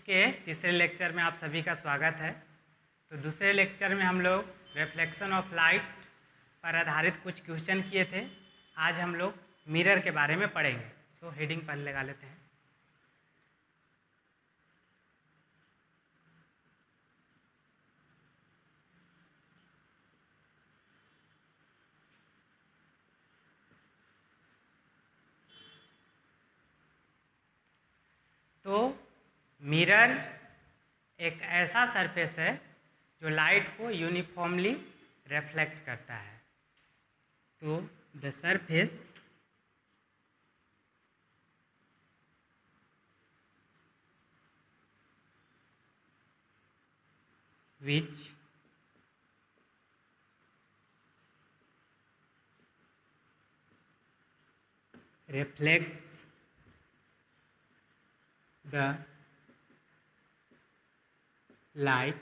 के तीसरे लेक्चर में आप सभी का स्वागत है। तो दूसरे लेक्चर में हम लोग रिफ्लेक्शन ऑफ लाइट पर आधारित कुछ क्वेश्चन किए थे। आज हम लोग मिरर के बारे में पढ़ेंगे। सो हेडिंग पहले लगा लेते हैं। तो मिरर एक ऐसा सरफेस है जो लाइट को यूनिफॉर्मली रिफ्लेक्ट करता है। तो the surface which reflects the light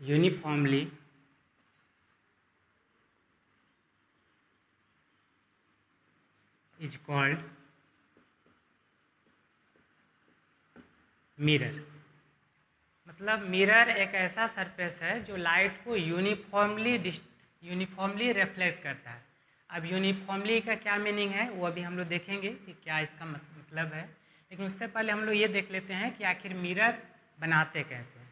uniformly is called mirror. मतलब मिरर एक ऐसा सरफेस है जो लाइट को यूनिफॉर्मली रिफ्लेक्ट करता है। अब यूनिफॉर्मली का क्या मीनिंग है वो अभी हम लोग देखेंगे कि क्या इसका मतलब है, लेकिन उससे पहले हम लोग ये देख लेते हैं कि आखिर मिरर बनाते कैसे हैं।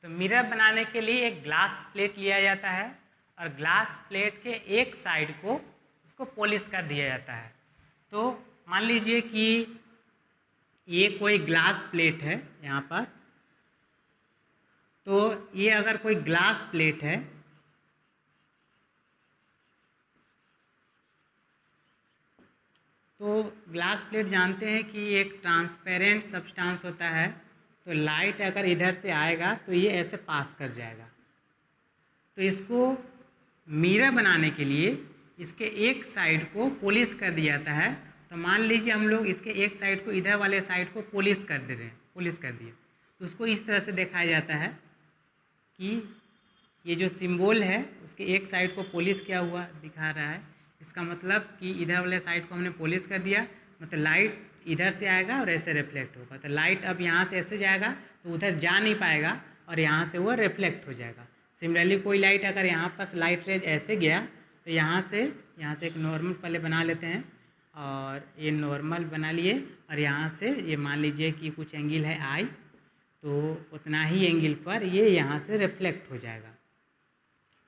तो मिरर बनाने के लिए एक ग्लास प्लेट लिया जाता है और ग्लास प्लेट के एक साइड को उसको पॉलिश कर दिया जाता है। तो मान लीजिए कि ये कोई ग्लास प्लेट है यहाँ पास, तो ये अगर कोई ग्लास प्लेट है तो ग्लास प्लेट जानते हैं कि एक ट्रांसपेरेंट सब्सटेंस होता है। तो लाइट अगर इधर से आएगा तो ये ऐसे पास कर जाएगा। तो इसको मिरर बनाने के लिए इसके एक साइड को पॉलिश कर दिया जाता है। तो मान लीजिए हम लोग इसके एक साइड को, इधर वाले साइड को पॉलिश कर दे रहे हैं, पॉलिश कर दिए, तो उसको इस तरह से दिखाया जाता है कि ये जो सिंबल है उसके एक साइड को पॉलिश किया हुआ दिखा रहा है। इसका मतलब कि इधर वाले साइड को हमने पॉलिश कर दिया, मतलब लाइट इधर से आएगा और ऐसे रिफ्लेक्ट होगा। तो लाइट अब यहाँ से ऐसे जाएगा तो उधर जा नहीं पाएगा और यहाँ से वो रिफ्लेक्ट हो जाएगा। सिमिलरली कोई लाइट अगर यहाँ पास लाइट रेज ऐसे गया तो यहाँ से एक नॉर्मल पहले बना लेते हैं और ये नॉर्मल बना लिए और यहाँ से ये मान लीजिए कि कुछ एंगल है आई, तो उतना ही एंगल पर ये यहाँ से रिफ्लेक्ट हो जाएगा।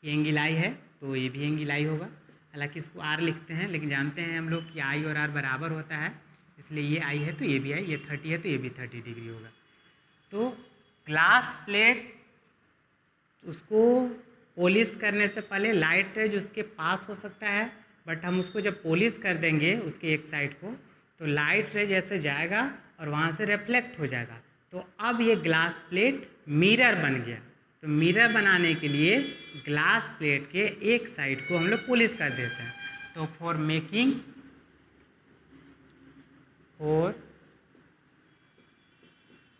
ये एंगल आई है तो ये भी एंगल आई होगा। हालांकि इसको आर लिखते हैं, लेकिन जानते हैं हम लोग कि आई और आर बराबर होता है, इसलिए ये आई है तो ये भी आई, ये 30 है तो ये भी 30 डिग्री होगा। तो ग्लास प्लेट उसको पॉलिश करने से पहले लाइट रेज उसके पास हो सकता है, बट हम उसको जब पॉलिश कर देंगे उसके एक साइड को तो लाइट रेज ऐसे जाएगा और वहाँ से रिफ्लेक्ट हो जाएगा। तो अब ये ग्लास प्लेट मिरर बन गया। तो मिरर बनाने के लिए ग्लास प्लेट के एक साइड को हम लोग पॉलिश कर देते हैं। तो for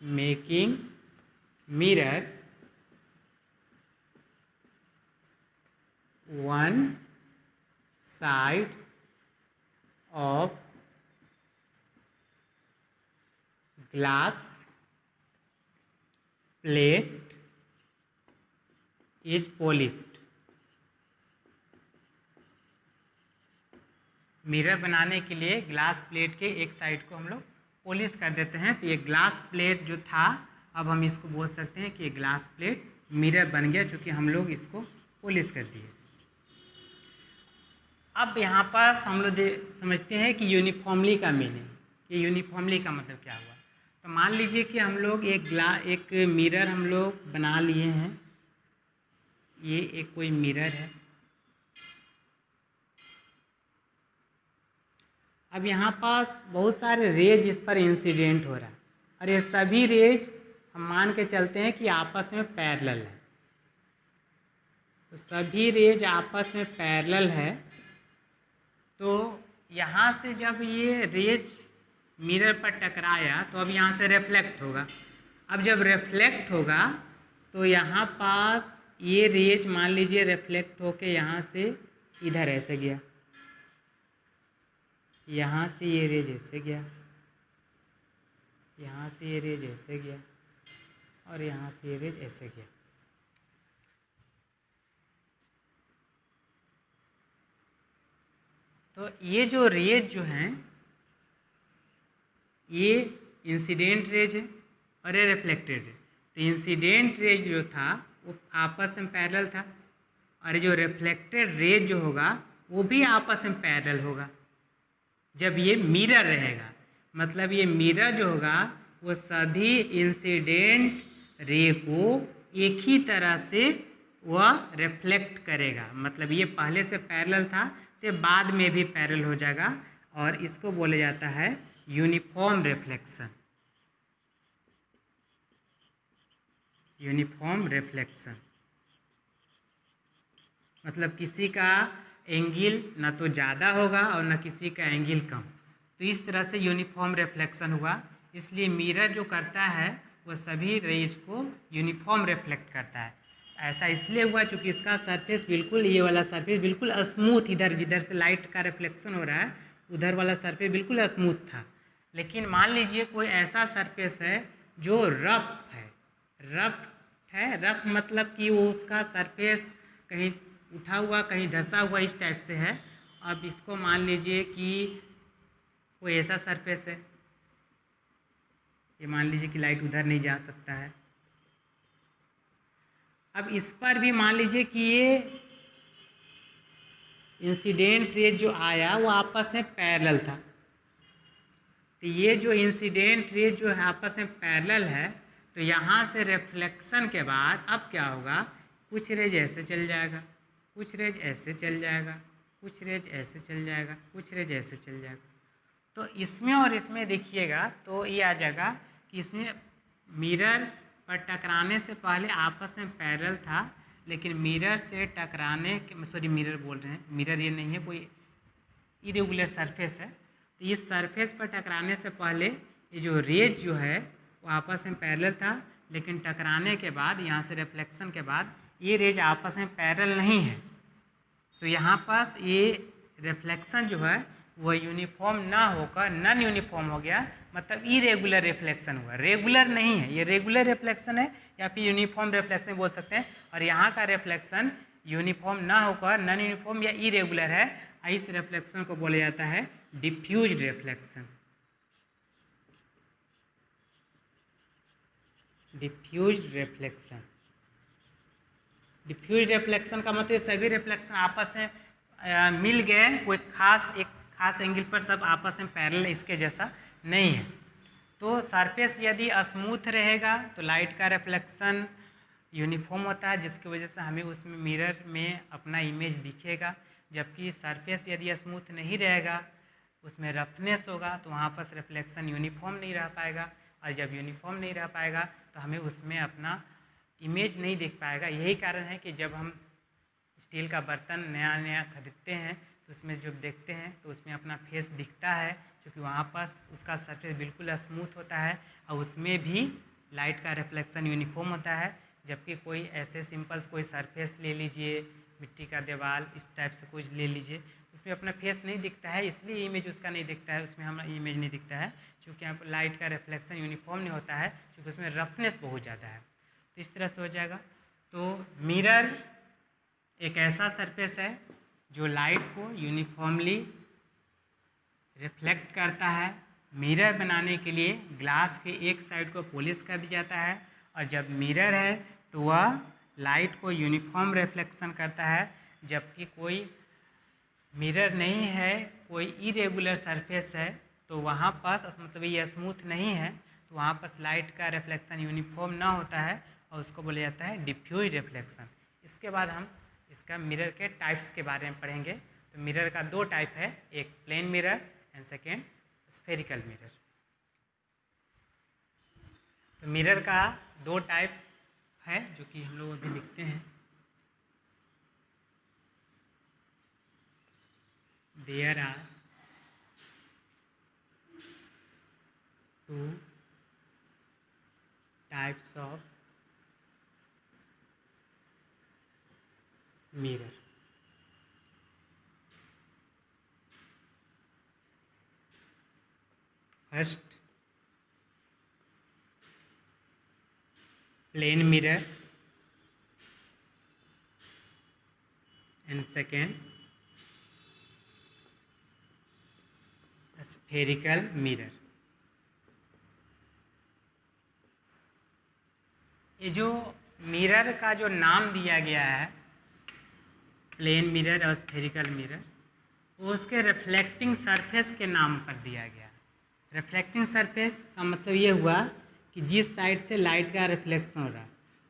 making mirror one side of glass plate is polished। Mirror बनाने के लिए ग्लास प्लेट के एक साइड को हम लोग पॉलिश कर देते हैं। तो ये ग्लास प्लेट जो था, अब हम इसको बोल सकते हैं कि ये ग्लास प्लेट मिरर बन गया, चूँकि हम लोग इसको पॉलिश कर दिए। अब यहाँ पास हम लोग समझते हैं कि यूनिफॉर्मली का मीनिंग, कि यूनिफॉर्मली का मतलब क्या हुआ। तो मान लीजिए कि हम लोग एक मिरर हम लोग बना लिए हैं। ये एक कोई मिरर है। अब यहाँ पास बहुत सारे रेज इस पर इंसिडेंट हो रहा है और ये सभी रेज हम मान के चलते हैं कि आपस में पैरेलल है। तो सभी रेज आपस में पैरेलल है। तो यहाँ से जब ये रेज मिरर पर टकराया तो अब यहाँ से रिफ्लेक्ट होगा। अब जब रिफ्लेक्ट होगा तो यहाँ पास ये रेज मान लीजिए रिफ्लेक्ट होके यहाँ से इधर ऐसे गया। यहाँ से ये रेज ऐसे गया, यहाँ से ये रेज ऐसे गया और यहाँ से ये रेज ऐसे गया। तो ये जो रेज जो हैं ये इंसिडेंट रेज है और ये रिफ्लेक्टेड है। तो इंसिडेंट रेज जो था वो आपस में पैरेलल था और जो रिफ्लेक्टेड रेज जो होगा वो भी आपस में पैरेलल होगा जब ये मिरर रहेगा। मतलब ये मिरर जो होगा वो सभी इंसिडेंट रे को एक ही तरह से वह रिफ्लेक्ट करेगा। मतलब ये पहले से पैरेलल था तो बाद में भी पैरेलल हो जाएगा और इसको बोला जाता है यूनिफॉर्म रिफ्लेक्शन। यूनिफॉर्म रिफ्लेक्शन मतलब किसी का एंगल ना तो ज़्यादा होगा और ना किसी का एंगल कम। तो इस तरह से यूनिफॉर्म रिफ्लेक्शन हुआ। इसलिए मिरर जो करता है वो सभी रेज को यूनिफॉर्म रिफ्लेक्ट करता है। ऐसा इसलिए हुआ क्योंकि इसका सरफेस बिल्कुल, ये वाला सरफेस बिल्कुल स्मूथ, इधर जिधर से लाइट का रिफ्लेक्शन हो रहा है उधर वाला सरफेस बिल्कुल स्मूथ था। लेकिन मान लीजिए कोई ऐसा सरफेस है जो रफ है। रफ मतलब कि वो उसका सरफेस कहीं उठा हुआ कहीं धंसा हुआ इस टाइप से है। अब इसको मान लीजिए कि कोई ऐसा सरफेस है, ये मान लीजिए कि लाइट उधर नहीं जा सकता है। अब इस पर भी मान लीजिए कि ये इंसिडेंट रेज जो आया वो आपस में पैरेलल था। तो ये जो इंसिडेंट रेज जो है आपस में पैरेलल है, तो यहाँ से रिफ्लेक्शन के बाद अब क्या होगा, कुछ रेज ऐसे चल जाएगा, कुछ रेज ऐसे चल जाएगा, कुछ रेज ऐसे चल जाएगा, कुछ रेज ऐसे चल जाएगा। तो इसमें और इसमें देखिएगा तो ये आ जाएगा कि इसमें मिरर पर टकराने से पहले आपस में पैरेलल था, लेकिन मिरर से टकराने के, सॉरी मिरर बोल रहे हैं, मिरर ये नहीं है, कोई इरेगुलर सरफेस है। तो ये सरफेस पर टकराने से पहले ये जो रेज जो है वो आपस में पैरेलल था, लेकिन टकराने के बाद यहाँ से रिफ्लेक्शन के बाद ये रेज आपस में पैरेलल नहीं है। तो यहाँ पास ये रिफ्लेक्शन जो है वह यूनिफॉर्म ना होकर नॉन यूनिफॉर्म हो गया, मतलब इरेगुलर रिफ्लेक्शन हुआ, रेगुलर नहीं है। ये रेगुलर रिफ्लेक्शन है या फिर यूनिफॉर्म रिफ्लेक्शन बोल सकते हैं। और यहाँ का रिफ्लेक्शन यूनिफॉर्म ना होकर नॉन यूनिफॉर्म या इरेगुलर है। इस रिफ्लेक्शन को बोला जाता है diffused reflection. Diffused reflection, diffuse reflection का मतलब सभी रिफ्लेक्शन आपस में मिल गए, कोई एक खास एंगल पर सब आपस में पैरेलल इसके जैसा नहीं है। तो सरफेस यदि स्मूथ रहेगा तो लाइट का रिफ्लेक्शन यूनिफॉर्म होता है, जिसकी वजह से हमें उसमें मिरर में अपना इमेज दिखेगा। जबकि सरफेस यदि स्मूथ नहीं रहेगा, उसमें रफनेस होगा, तो वहाँ पर रिफ्लेक्शन यूनिफॉर्म नहीं रह पाएगा। और जब यूनिफॉर्म नहीं रह पाएगा तो हमें उसमें अपना इमेज नहीं दिख पाएगा। यही कारण है कि जब हम स्टील का बर्तन नया नया खरीदते हैं तो उसमें जब देखते हैं तो उसमें अपना फेस दिखता है, क्योंकि वहाँ पर उसका सरफेस बिल्कुल स्मूथ होता है और उसमें भी लाइट का रिफ्लेक्शन यूनिफॉर्म होता है। जबकि कोई ऐसे सिंपल कोई सरफेस ले लीजिए, मिट्टी का दीवार इस टाइप से कुछ ले लीजिए, तो उसमें अपना फेस नहीं दिखता है, इसलिए इमेज उसका नहीं दिखता है, उसमें हमारा इमेज नहीं दिखता है, क्योंकि यहाँ पर लाइट का रिफ्लेक्शन यूनिफॉर्म नहीं होता है, क्योंकि उसमें रफनेस बहुत ज़्यादा है। तो इस तरह से हो जाएगा। तो मिरर एक ऐसा सरफेस है जो लाइट को यूनिफॉर्मली रिफ्लेक्ट करता है। मिरर बनाने के लिए ग्लास के एक साइड को पॉलिश कर दिया जाता है, और जब मिरर है तो वह लाइट को यूनिफॉर्म रिफ्लेक्शन करता है। जबकि कोई मिरर नहीं है, कोई इरेगुलर सरफेस है, तो वहाँ पास मतलब ये स्मूथ नहीं है, तो वहाँ पास लाइट का रिफ्लेक्शन यूनिफॉर्म ना होता है और उसको बोला जाता है डिफ्यूज रिफ्लेक्शन। इसके बाद हम इसका मिरर के टाइप्स के बारे में पढ़ेंगे। तो मिरर का दो टाइप है, एक plane mirror and second spherical mirror. तो मिरर का दो टाइप है जो कि हम लोग अभी लिखते हैं। There are two types of mirror. First plane mirror and second spherical mirror. ये जो मिरर का जो नाम दिया गया है प्लेन मिरर और स्फेरिकल मिरर, वो उसके रिफ्लेक्टिंग सरफेस के नाम पर दिया गया है। रिफ्लेक्टिंग सरफेस का मतलब ये हुआ कि जिस साइड से लाइट का रिफ्लेक्शन हो रहा है।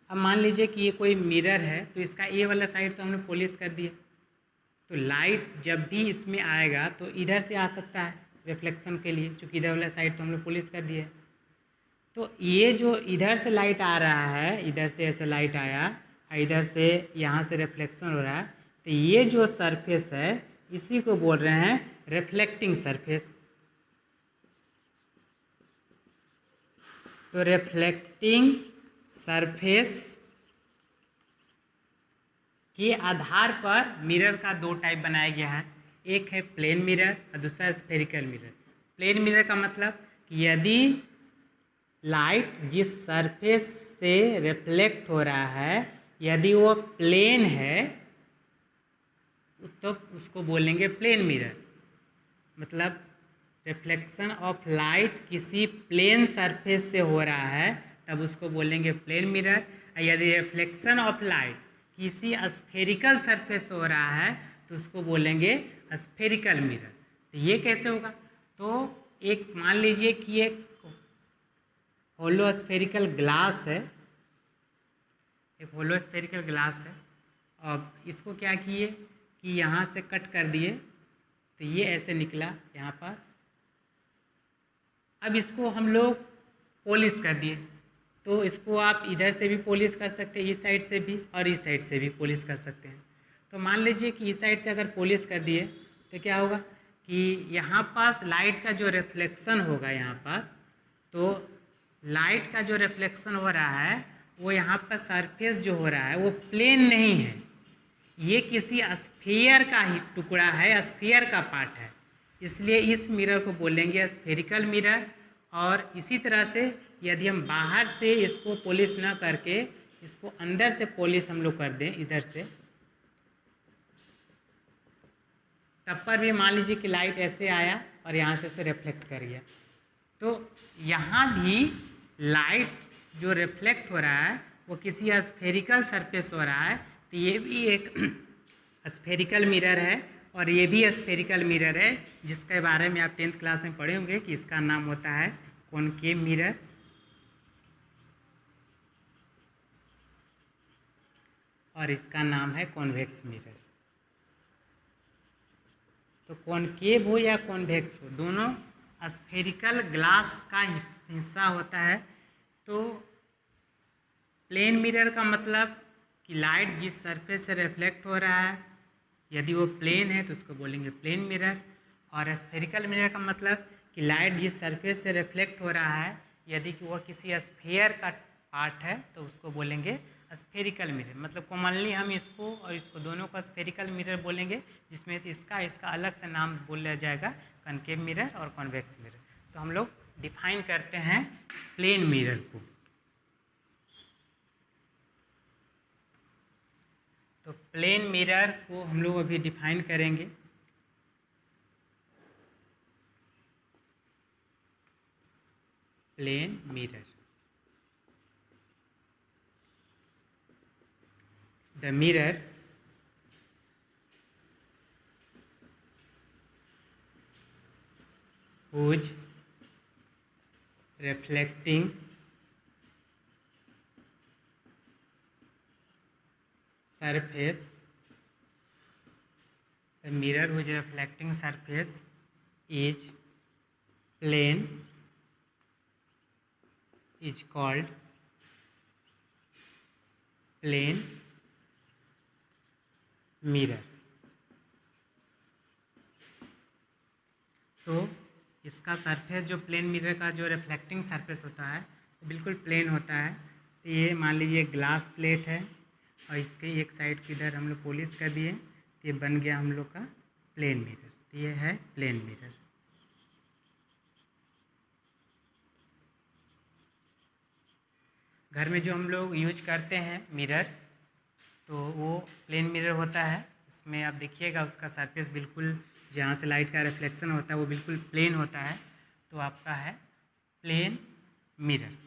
अब मान लीजिए कि ये कोई मिरर है तो इसका ये वाला साइड तो हमने पॉलिश कर दिया, तो लाइट जब भी इसमें आएगा तो इधर से आ सकता है रिफ्लेक्शन के लिए, क्योंकि इधर वाला साइड तो हम लोग पॉलिश कर दिए। तो ये जो इधर से लाइट आ रहा है, इधर से ऐसे लाइट आया और इधर से यहाँ से रिफ्लेक्शन हो रहा है, तो ये जो सरफेस है इसी को बोल रहे हैं रिफ्लेक्टिंग सरफेस। तो रिफ्लेक्टिंग सरफेस के आधार पर मिरर का दो टाइप बनाया गया है, एक है प्लेन मिरर और दूसरा स्फेरिकल मिरर। प्लेन मिरर का मतलब कि यदि लाइट जिस सरफेस से रिफ्लेक्ट हो रहा है यदि वो प्लेन है तो उसको बोलेंगे प्लेन मिरर। मतलब रिफ्लेक्शन ऑफ लाइट किसी प्लेन सरफेस से हो रहा है तब उसको बोलेंगे प्लेन मिरर। यदि रिफ्लेक्शन ऑफ लाइट किसी स्फेरिकल सरफेस से हो रहा है तो उसको बोलेंगे स्फेरिकल मिरर। तो ये कैसे होगा? तो एक मान लीजिए कि एक होलो स्फेरिकल ग्लास है, एक होलो स्फेरिकल ग्लास है। अब इसको क्या किए कि यहाँ से कट कर दिए तो ये ऐसे निकला यहाँ पास। अब इसको हम लोग पॉलिश कर दिए, तो इसको आप इधर से भी पॉलिश कर सकते हैं, इस साइड से भी और इस साइड से भी पॉलिश कर सकते हैं। तो मान लीजिए कि इस साइड से अगर पॉलिश कर दिए तो क्या होगा कि यहाँ पास लाइट का जो रिफ्लेक्शन होगा, यहाँ पास तो लाइट का जो रिफ्लेक्शन हो रहा है वो यहाँ पर सरफेस जो हो रहा है वो प्लेन नहीं है, ये किसी स्फीयर का ही टुकड़ा है, स्फीयर का पार्ट है। इसलिए इस मिरर को बोलेंगे स्फेरिकल मिरर। और इसी तरह से यदि हम बाहर से इसको पॉलिश ना करके इसको अंदर से पॉलिश हम लोग कर दें इधर से, तब पर भी मान लीजिए कि लाइट ऐसे आया और यहाँ से ऐसे रिफ्लेक्ट कर गया, तो यहाँ भी लाइट जो रिफ्लेक्ट हो रहा है वो किसी स्फेरिकल सरफेस हो रहा है। तो ये भी एक स्फेरिकल मिरर है और ये भी स्फेरिकल मिरर है, जिसके बारे में आप 10th क्लास में पढ़े होंगे कि इसका नाम होता है कॉनकेव मिरर और इसका नाम है कॉन्वेक्स मिरर। तो कॉनकेव हो या कॉन्वेक्स हो, दोनों स्फेरिकल ग्लास का हिस्सा होता है। तो प्लेन मिरर का मतलब कि लाइट जिस सरफेस से रिफ्लेक्ट हो रहा है यदि वो प्लेन है तो उसको बोलेंगे प्लेन मिरर। और स्फेरिकल मिरर का मतलब कि लाइट जिस सरफेस से रिफ्लेक्ट हो रहा है यदि कि वह किसी स्फीयर का पार्ट है तो उसको बोलेंगे स्फेरिकल मिरर। मतलब कॉमनली हम इसको और इसको दोनों को स्फेरिकल मिरर बोलेंगे, जिसमें से इसका अलग से नाम बोला जाएगा कॉनकेव मिरर और कॉन्वेक्स मिरर। तो हम लोग डिफाइन करते हैं प्लेन मिरर को। तो प्लेन मिरर को हम लोग अभी डिफाइन करेंगे। Plane mirror, the mirror whose reflecting surface, the mirror whose reflecting surface is plane is called plane mirror। तो इसका सरफेस जो प्लेन मिरर का जो रिफ्लेक्टिंग सरफेस होता है वो बिल्कुल प्लेन होता है। तो ये मान लीजिए ग्लास प्लेट है और इसके एक साइड की इधर हम लोग पॉलिश कर दिए तो ये बन गया हम लोग का प्लेन मिरर। तो ये है प्लेन मिरर। घर में जो हम लोग यूज करते हैं मिरर, तो वो प्लेन मिरर होता है। उसमें आप देखिएगा उसका सरफेस बिल्कुल जहाँ से लाइट का रिफ्लेक्शन होता है वो बिल्कुल प्लेन होता है, तो आपका है प्लेन मिरर।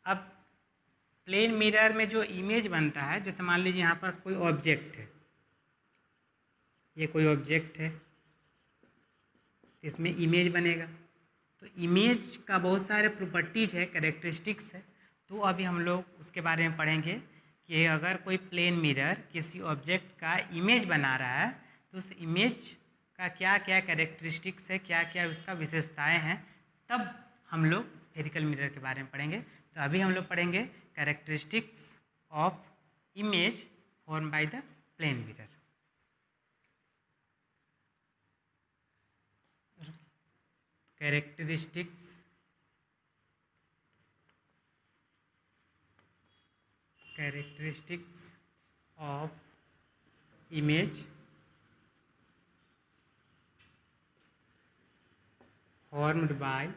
अब प्लेन मिरर में जो इमेज बनता है, जैसे मान लीजिए यहाँ पास कोई ऑब्जेक्ट है, ये कोई ऑब्जेक्ट है, इसमें इमेज बनेगा। तो इमेज का बहुत सारे प्रॉपर्टीज है, कैरेक्टरिस्टिक्स है, तो अभी हम लोग उसके बारे में पढ़ेंगे कि अगर कोई प्लेन मिरर किसी ऑब्जेक्ट का इमेज बना रहा है तो उस इमेज का क्या क्या कैरेक्टरिस्टिक्स है, क्या क्या उसका विशेषताएं हैं, तब हम लोग स्फेरिकल मिरर के बारे में पढ़ेंगे। तो अभी हम लोग पढ़ेंगे characteristics of image form by the plane mirror. Characteristics of image formed by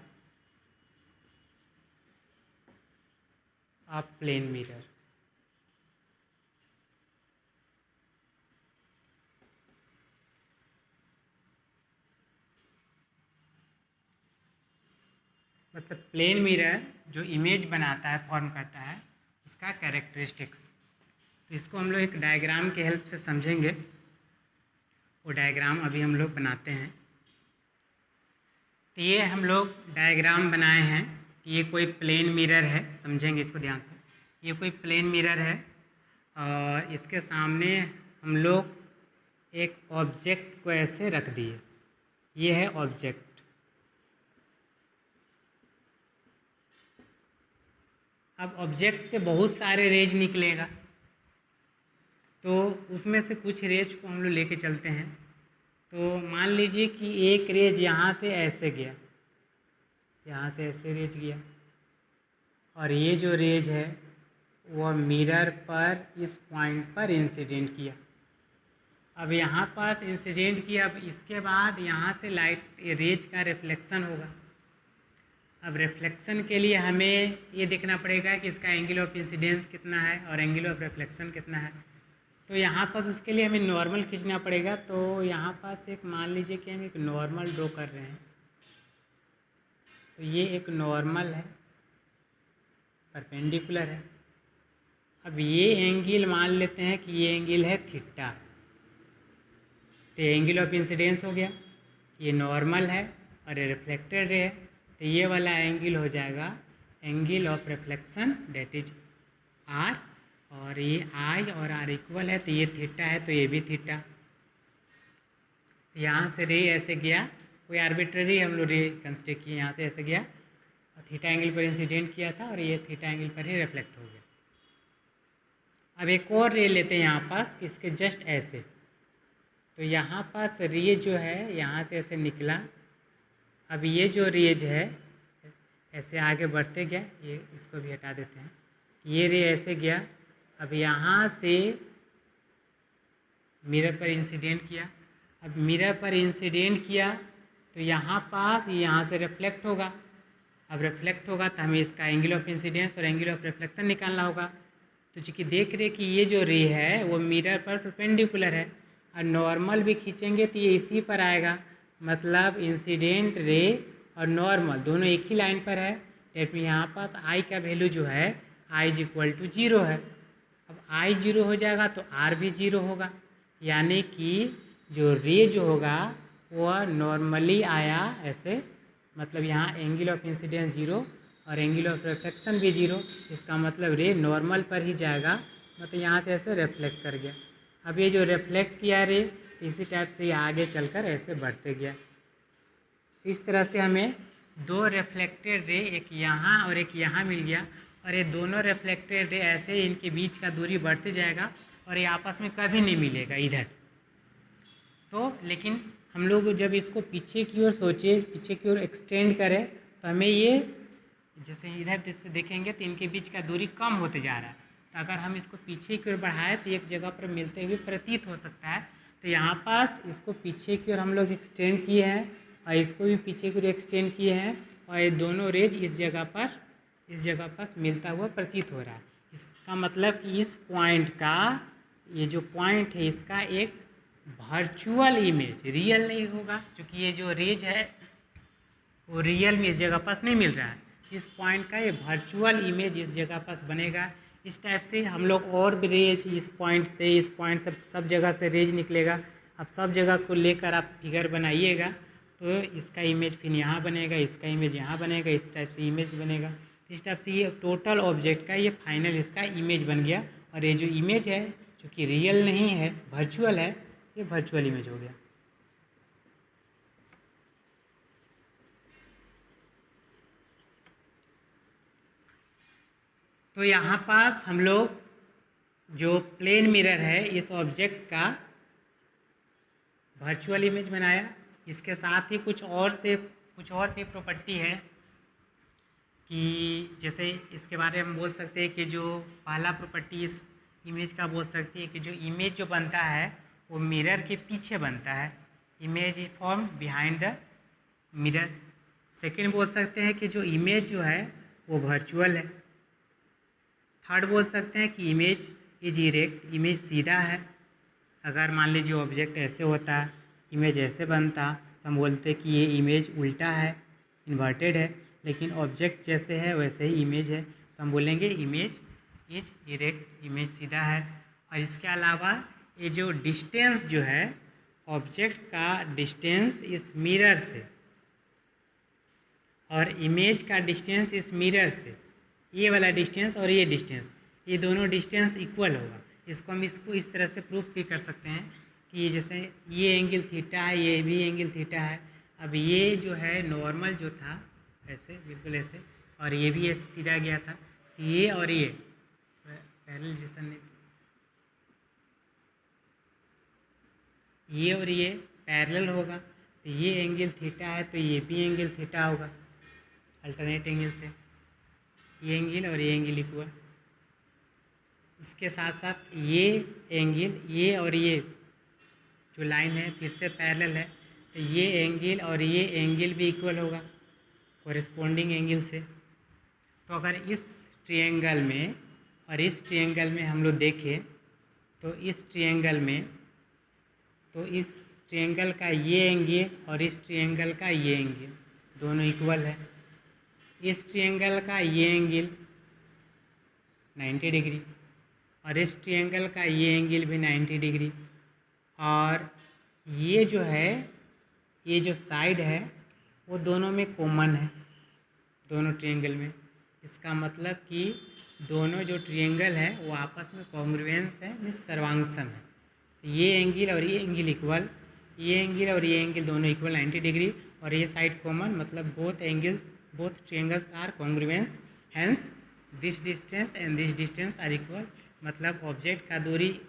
a plane mirror। मतलब प्लेन मिरर जो इमेज बनाता है, फॉर्म करता है, उसका कैरेक्टरिस्टिक्स। तो इसको हम लोग एक डायग्राम के हेल्प से समझेंगे। वो डायग्राम अभी हम लोग बनाते हैं। तो ये हम लोग डायग्राम बनाए हैं कि ये कोई प्लेन मिरर है, समझेंगे इसको ध्यान से। ये कोई प्लेन मिरर है और इसके सामने हम लोग एक ऑब्जेक्ट को ऐसे रख दिए। ये है ऑब्जेक्ट। अब ऑब्जेक्ट से बहुत सारे रेज निकलेगा, तो उसमें से कुछ रेज को हम लोग लेके चलते हैं। तो मान लीजिए कि एक रेज यहाँ से ऐसे गया, यहाँ से ऐसे रेज गया, और ये जो रेज है वह मिरर पर इस पॉइंट पर इंसिडेंट किया। अब यहाँ पास इंसिडेंट किया, अब इसके बाद यहाँ से लाइट रेज का रिफ्लेक्शन होगा। अब रिफ्लेक्शन के लिए हमें ये देखना पड़ेगा कि इसका एंगल ऑफ इंसिडेंस कितना है और एंगल ऑफ रिफ्लेक्शन कितना है। तो यहाँ पास उसके लिए हमें नॉर्मल खींचना पड़ेगा। तो यहाँ पास एक मान लीजिए कि हम एक नॉर्मल ड्रॉ कर रहे हैं। तो ये एक नॉर्मल है, परपेंडिकुलर है। अब ये एंगल मान लेते हैं कि ये एंगल है थीटा। तो एंगल ऑफ इंसिडेंस हो गया, ये नॉर्मल है और ये रिफ्लेक्टेड रे है। तो ये वाला एंगल हो जाएगा angle of reflection, that is r, और ये आई और आर इक्वल है, तो ये थीटा है, तो ये भी थीटा। यहाँ से रे ऐसे गया, कोई आर्बिट्ररी हम लोग रे कंसिडर किए, यहाँ से ऐसे गया और थीटा एंगल पर इंसिडेंट किया था और ये थीटा एंगल पर ही रिफ्लेक्ट हो गया। अब एक और रे लेते हैं यहाँ पास, इसके जस्ट ऐसे। तो यहाँ पास रे जो है यहाँ से ऐसे निकला। अब ये जो रेज है ऐसे आगे बढ़ते गया, ये इसको भी हटा देते हैं। ये रे ऐसे गया, अब यहाँ से मिरर पर इंसिडेंट किया। अब मिरर पर इंसिडेंट किया तो यहाँ पास यहाँ से रिफ्लेक्ट होगा। अब रिफ्लेक्ट होगा तो हमें इसका एंगल ऑफ इंसिडेंस और एंगल ऑफ रिफ्लेक्शन निकालना होगा। तो चूँकि देख रहे कि ये जो रे है वो मिरर पर परपेंडिकुलर है और नॉर्मल भी खींचेंगे तो ये इसी पर आएगा। मतलब इंसिडेंट रे और नॉर्मल दोनों एक ही लाइन पर है। डेट में यहाँ पास आई का वैल्यू जो है आई इज इक्वल टू 0 है। अब आई 0 हो जाएगा तो आर भी 0 होगा, यानी कि जो रे जो होगा वह नॉर्मली आया ऐसे। मतलब यहाँ एंगल ऑफ इंसिडेंस 0 और एंगल ऑफ रिफ्लेक्शन भी 0। इसका मतलब रे नॉर्मल पर ही जाएगा, मतलब यहाँ से ऐसे रिफ्लेक्ट कर गया। अब ये जो रिफ्लेक्ट किया रे इसी टाइप से ये आगे चलकर ऐसे बढ़ते गया। इस तरह से हमें दो रिफ्लेक्टेड रे, एक यहाँ और एक यहाँ मिल गया, और ये दोनों रिफ्लेक्टेड रे ऐसे इनके बीच का दूरी बढ़ते जाएगा और ये आपस में कभी नहीं मिलेगा इधर। तो लेकिन हम लोग जब इसको पीछे की ओर सोचे, पीछे की ओर एक्सटेंड करें, तो हमें ये जैसे इधर से देखेंगे तो इनके बीच का दूरी कम होते जा रहा है। तो अगर हम इसको पीछे की ओर बढ़ाएं तो एक जगह पर मिलते हुए प्रतीत हो सकता है। तो यहाँ पास इसको पीछे की ओर हम लोग एक्सटेंड किए हैं और इसको भी पीछे की ओर एक्सटेंड किए हैं, और ये दोनों रेज इस जगह पर इस जगह पास मिलता हुआ प्रतीत हो रहा है। इसका मतलब कि इस पॉइंट का, ये जो पॉइंट है इसका एक वर्चुअल इमेज, रियल नहीं होगा, क्योंकि ये जो रेज है वो रियल में इस जगह पास नहीं मिल रहा है। इस पॉइंट का ये वर्चुअल इमेज इस जगह पास बनेगा। इस टाइप से हम लोग और भी रेज इस पॉइंट से सब जगह से रेज निकलेगा। अब सब जगह को लेकर आप फिगर बनाइएगा तो इसका इमेज फिर यहाँ बनेगा, इसका इमेज यहाँ बनेगा, इस टाइप से इमेज बनेगा। इस टाइप से ये टोटल ऑब्जेक्ट का ये फाइनल इसका इमेज बन गया। और ये जो इमेज है जो कि रियल नहीं है, वर्चुअल है, ये वर्चुअल इमेज हो गया। तो यहाँ पास हम लोग जो प्लेन मिरर है इस ऑब्जेक्ट का वर्चुअल इमेज बनाया। इसके साथ ही कुछ और भी प्रॉपर्टी है कि जैसे इसके बारे में बोल सकते हैं कि जो पहला प्रॉपर्टी इस इमेज का बोल सकती है कि जो इमेज जो बनता है वो मिरर के पीछे बनता है। Image is form behind the mirror. Second बोल सकते हैं कि जो इमेज जो है वो वर्चुअल है। थर्ड बोल सकते हैं कि इमेज इज इरेक्ट, इमेज सीधा है। अगर मान लीजिए ऑब्जेक्ट ऐसे होता, इमेज ऐसे बनता, तो हम बोलते कि ये इमेज उल्टा है, इन्वर्टेड है। लेकिन ऑब्जेक्ट जैसे है वैसे ही इमेज है, तो हम बोलेंगे इमेज इज इरेक्ट, इमेज सीधा है। और इसके अलावा ये जो डिस्टेंस जो है, ऑब्जेक्ट का डिस्टेंस इस मिरर से और इमेज का डिस्टेंस इस मिरर से, ये वाला डिस्टेंस और ये डिस्टेंस, ये दोनों डिस्टेंस इक्वल होगा। हम इसको इस तरह से प्रूफ भी कर सकते हैं कि जैसे ये एंगल थीटा है, ये भी एंगल थीटा है। अब ये जो है नॉर्मल जो था ऐसे, बिल्कुल ऐसे, और ये भी ऐसे सीधा गया था, तो ये और ये पैरेललाइजेशन नहीं, ये और ये पैरेलल होगा, तो ये एंगल थीटा है तो ये भी एंगल थीटा होगा अल्टरनेट एंगल से, ये एंगल और ये एंगल इक्वल। उसके साथ साथ ये एंगल, ये और ये जो लाइन है फिर से पैरेलल है, तो ये एंगल और ये एंगल भी इक्वल होगा कोरिस्पोंडिंग एंगल से। तो अगर इस ट्रायंगल में और इस ट्रायंगल में हम लोग देखें तो इस ट्रायंगल का ये एंगल और इस ट्रायंगल का ये एंगल दोनों इक्वल है। इस ट्रायंगल का ये एंगल 90 डिग्री और इस ट्रायंगल का ये एंगल भी 90 डिग्री। और ये जो है, ये जो साइड है वो दोनों में कॉमन है, दोनों ट्रायंगल में। इसका मतलब कि दोनों जो ट्रायंगल है वो आपस में कॉन्ग्रुएंस है, मीन्स सर्वांगसम है। ये एंगल और ये एंगल इक्वल, ये एंगल और ये एंगल दोनों इक्वल 90 डिग्री, और ये साइड कॉमन, मतलब both triangles are congruence, hence this distance and this distance are equal. मतलब ऑब्जेक्ट का दूरी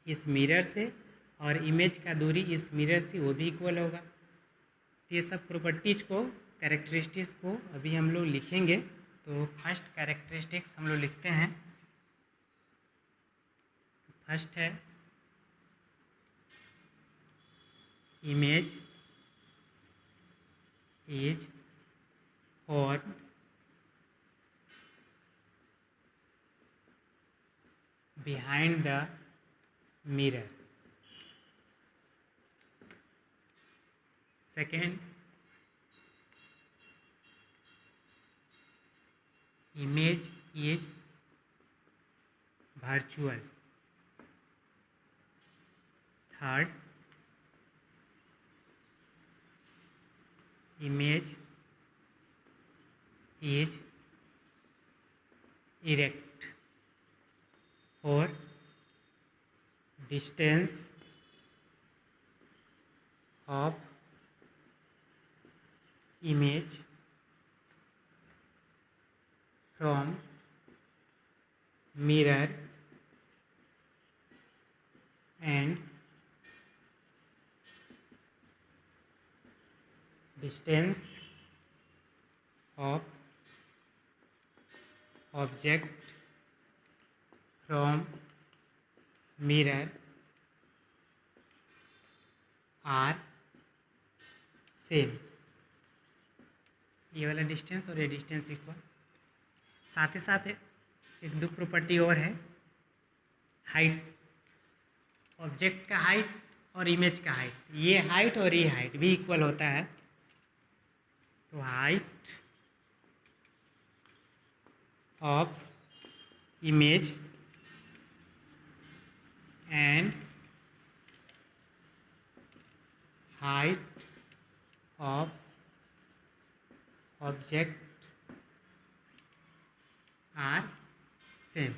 इस मिरर से और इमेज का दूरी इस मिरर से वो भी इक्वल होगा। तो ये सब प्रॉपर्टीज को, कैरेक्टरिस्टिक्स को अभी हम लोग लिखेंगे। तो फर्स्ट कैरेक्टरिस्टिक्स हम लोग लिखते हैं। फर्स्ट है image is formed behind the mirror. Second, image is virtual. Third, image is erect. और distance of image from mirror and distance of object from mirror are same. ये वाला डिस्टेंस और ये डिस्टेंस इक्वल। साथ ही साथ एक दो प्रॉपर्टी और है, हाइट, ऑब्जेक्ट का हाइट और इमेज का हाइट। ये हाइट और ये हाइट भी इक्वल होता है। तो height of image and height of object are same.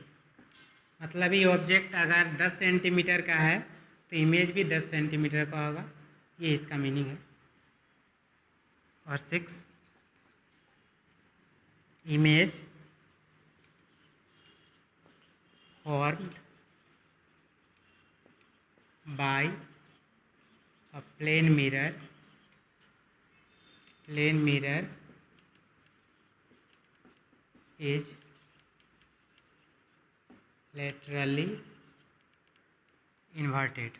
मतलब ये ऑब्जेक्ट अगर 10 सेंटीमीटर का है तो इमेज भी 10 सेंटीमीटर का होगा, ये इसका मीनिंग है। और 6, image formed by a plane mirror is laterally inverted।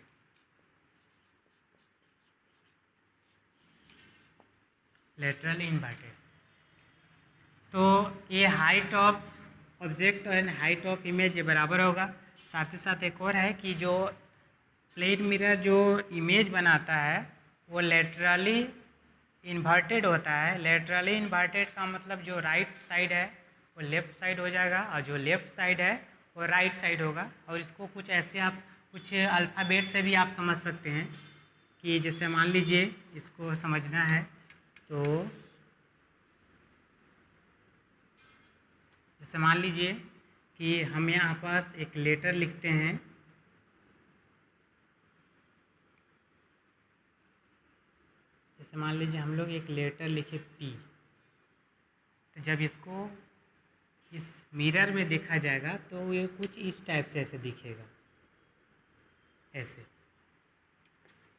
laterally inverted। तो ये हाइट ऑफ ऑब्जेक्ट और हाइट ऑफ इमेज ये बराबर होगा। साथ ही साथ एक और है कि जो प्लेन मिरर जो इमेज बनाता है वो लेटरली इन्वर्टेड होता है। लेटरली इन्वर्टेड का मतलब जो राइट साइड है वो लेफ़्ट साइड हो जाएगा और जो लेफ़्ट साइड है वो राइट साइड होगा। और इसको कुछ ऐसे आप कुछ अल्फ़ाबेट से भी आप समझ सकते हैं कि जैसे मान लीजिए इसको समझना है तो जैसे मान लीजिए कि हम यहाँ पास एक लेटर लिखते हैं, जैसे मान लीजिए हम लोग एक लेटर लिखे पी, तो जब इसको इस मिरर में देखा जाएगा तो ये कुछ इस टाइप से ऐसे दिखेगा। ऐसे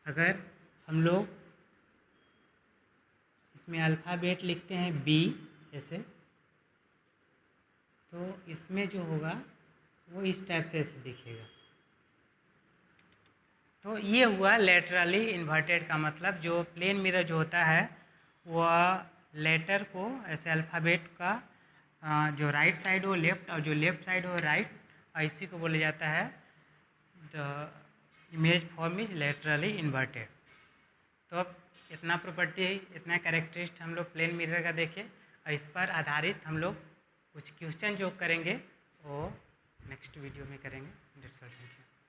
अगर हम लोग इसमें अल्फ़ाबेट लिखते हैं बी ऐसे, तो इसमें जो होगा वो इस टाइप से ऐसे दिखेगा। तो ये हुआ लेटरली इन्वर्टेड का मतलब जो प्लेन मिरर जो होता है वह लेटर को ऐसे अल्फ़ाबेट का जो राइट साइड हो लेफ़्ट और जो लेफ़्ट साइड हो राइट, इसी को बोला जाता है the image form is laterally inverted. तो अब इतना प्रॉपर्टी इतना कैरेक्टरिस्टिक हम लोग प्लेन मिरर का देखें और इस पर आधारित हम लोग कुछ क्वेश्चन जो करेंगे वो नेक्स्ट वीडियो में करेंगे। That's all, thank you.